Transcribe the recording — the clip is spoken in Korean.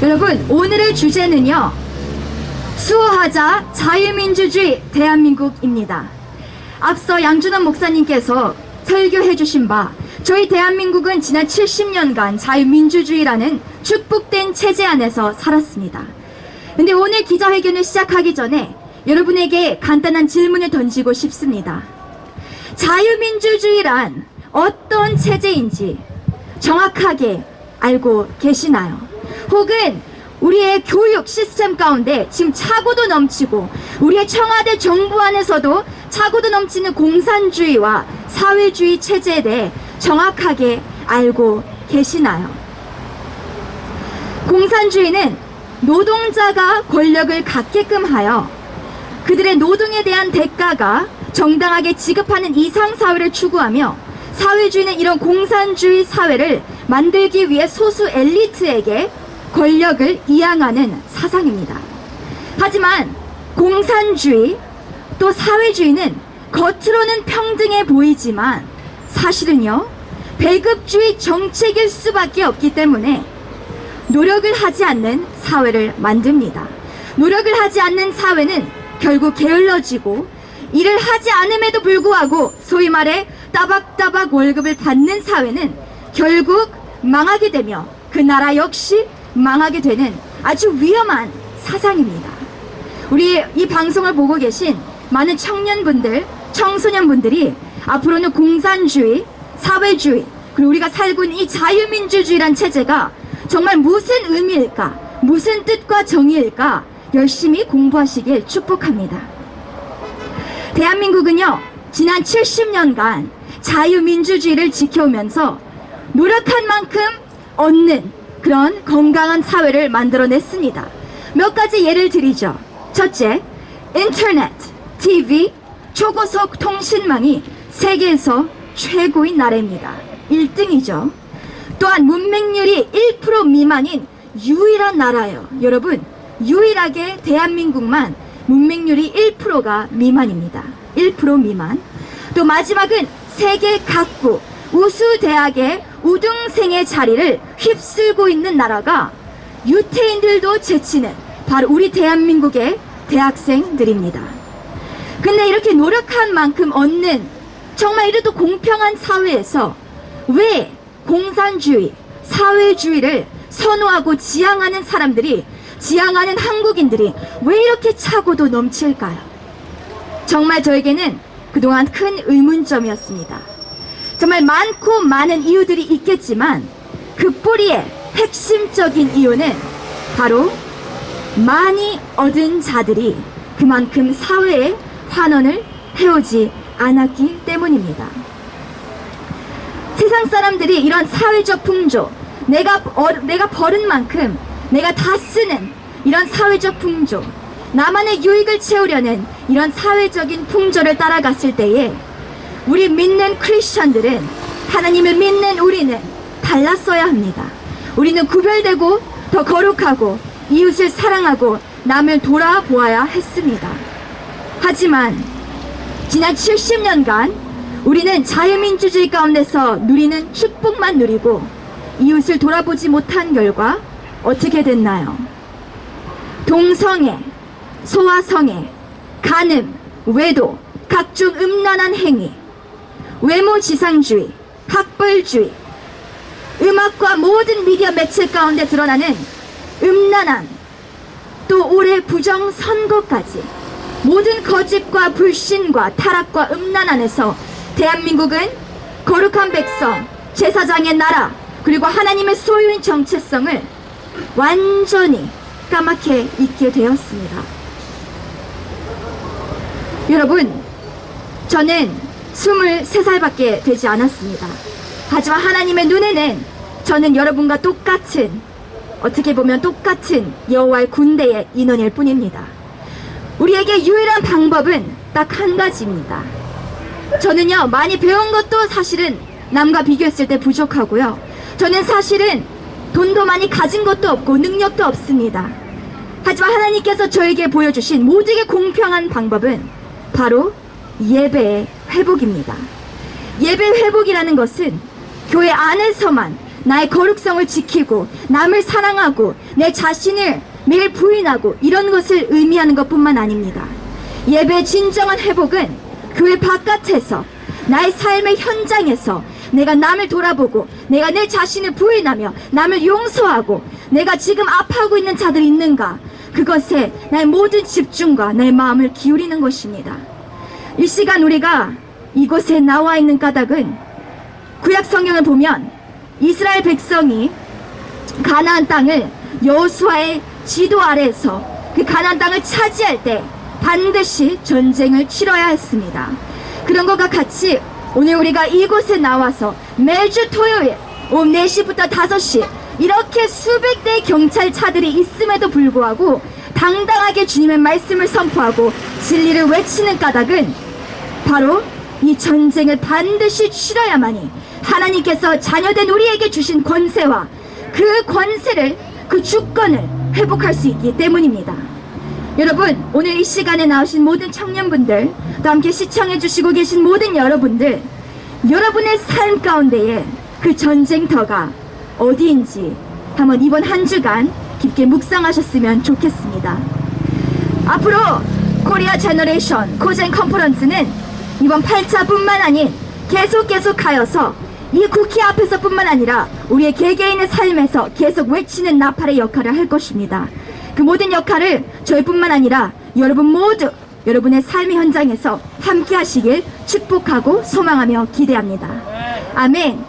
여러분, 오늘의 주제는요, 수호하자 자유민주주의 대한민국입니다. 앞서 양준원 목사님께서 설교해 주신 바, 저희 대한민국은 지난 70년간 자유민주주의라는 축복된 체제 안에서 살았습니다. 근데 오늘 기자회견을 시작하기 전에 여러분에게 간단한 질문을 던지고 싶습니다. 자유민주주의란 어떤 체제인지 정확하게 알고 계시나요? 혹은 우리의 교육 시스템 가운데 지금 차고도 넘치고 우리의 청와대 정부 안에서도 차고도 넘치는 공산주의와 사회주의 체제에 대해 정확하게 알고 계시나요? 공산주의는 노동자가 권력을 갖게끔 하여 그들의 노동에 대한 대가가 정당하게 지급하는 이상사회를 추구하며, 사회주의는 이런 공산주의 사회를 만들기 위해 소수 엘리트에게 권력을 이양하는 사상입니다. 하지만 공산주의 또 사회주의는 겉으로는 평등해 보이지만 사실은요, 배급주의 정책일 수밖에 없기 때문에 노력을 하지 않는 사회를 만듭니다. 노력을 하지 않는 사회는 결국 게을러지고, 일을 하지 않음에도 불구하고 소위 말해 따박따박 월급을 받는 사회는 결국 망하게 되며 그 나라 역시 망하게 되는 아주 위험한 사상입니다. 우리 이 방송을 보고 계신 많은 청년분들, 청소년분들이 앞으로는 공산주의, 사회주의, 그리고 우리가 살고 있는 이 자유민주주의란 체제가 정말 무슨 의미일까, 무슨 뜻과 정의일까 열심히 공부하시길 축복합니다. 대한민국은요, 지난 70년간 자유민주주의를 지켜오면서 노력한 만큼 얻는 그런 건강한 사회를 만들어냈습니다. 몇 가지 예를 드리죠. 첫째, 인터넷, TV, 초고속 통신망이 세계에서 최고인 나라입니다. 1등이죠. 또한 문맹률이 1% 미만인 유일한 나라예요. 여러분, 유일하게 대한민국만 문맹률이 1%가 미만입니다. 1% 미만. 또 마지막은 세계 각국 우수 대학의 우등생의 자리를 휩쓸고 있는 나라가 유태인들도 제치는 바로 우리 대한민국의 대학생들입니다. 근데 이렇게 노력한 만큼 얻는 정말 이래도 공평한 사회에서 왜 공산주의, 사회주의를 선호하고 지향하는 사람들이, 지향하는 한국인들이 왜 이렇게 차고도 넘칠까요? 정말 저에게는 그동안 큰 의문점이었습니다. 정말 많고 많은 이유들이 있겠지만 그 뿌리의 핵심적인 이유는 바로 많이 얻은 자들이 그만큼 사회의 환원을 해오지 않았기 때문입니다. 세상 사람들이 이런 사회적 풍조, 내가 벌은 만큼 내가 다 쓰는 이런 사회적 풍조, 나만의 유익을 채우려는 이런 사회적인 풍조를 따라갔을 때에 우리 믿는 크리스천들은, 하나님을 믿는 우리는 달랐어야 합니다. 우리는 구별되고 더 거룩하고 이웃을 사랑하고 남을 돌아보아야 했습니다. 하지만 지난 70년간 우리는 자유민주주의 가운데서 누리는 축복만 누리고 이웃을 돌아보지 못한 결과 어떻게 됐나요? 동성애, 소아성애, 간음, 외도, 각종 음란한 행위, 외모지상주의, 학벌주의, 음악과 모든 미디어 매체 가운데 드러나는 음란함, 또 올해 부정선거까지 모든 거짓과 불신과 타락과 음란 안에서 대한민국은 거룩한 백성, 제사장의 나라, 그리고 하나님의 소유인 정체성을 완전히 까맣게 잊게 되었습니다. 여러분, 저는 23살밖에 되지 않았습니다. 하지만 하나님의 눈에는 저는 여러분과 똑같은, 어떻게 보면 똑같은 여호와의 군대의 인원일 뿐입니다. 우리에게 유일한 방법은 딱 한 가지입니다. 저는요, 많이 배운 것도 사실은 남과 비교했을 때 부족하고요, 저는 사실은 돈도 많이 가진 것도 없고 능력도 없습니다. 하지만 하나님께서 저에게 보여주신 모두에게 공평한 방법은 바로 예배의 회복입니다. 예배 회복이라는 것은 교회 안에서만 나의 거룩성을 지키고 남을 사랑하고 내 자신을 매일 부인하고 이런 것을 의미하는 것뿐만 아닙니다. 예배의 진정한 회복은 교회 바깥에서 나의 삶의 현장에서 내가 남을 돌아보고 내가 내 자신을 부인하며 남을 용서하고 내가 지금 아파하고 있는 자들이 있는가, 그것에 나의 모든 집중과 나의 마음을 기울이는 것입니다. 이 시간 우리가 이곳에 나와 있는 까닭은 구약 성경을 보면 이스라엘 백성이 가나안 땅을 여호수아의 지도 아래에서 그 가나안 땅을 차지할 때 반드시 전쟁을 치러야 했습니다. 그런 것과 같이 오늘 우리가 이곳에 나와서 매주 토요일 오후 4시부터 5시 이렇게 수백 대의 경찰차들이 있음에도 불구하고 당당하게 주님의 말씀을 선포하고 진리를 외치는 까닭은 바로 이 전쟁을 반드시 치러야만이 하나님께서 자녀된 우리에게 주신 권세와 그 권세를, 그 주권을 회복할 수 있기 때문입니다. 여러분, 오늘 이 시간에 나오신 모든 청년분들, 또 함께 시청해 주시고 계신 모든 여러분들, 여러분의 삶 가운데에 그 전쟁터가 어디인지 한번 이번 한 주간 깊게 묵상하셨으면 좋겠습니다. 앞으로 코리아 제너레이션 고젠 컨퍼런스는 이번 8차뿐만 아닌 계속하여서 이 국회 앞에서뿐만 아니라 우리의 개개인의 삶에서 계속 외치는 나팔의 역할을 할 것입니다. 그 모든 역할을 저희뿐만 아니라 여러분 모두 여러분의 삶의 현장에서 함께 하시길 축복하고 소망하며 기대합니다. 아멘.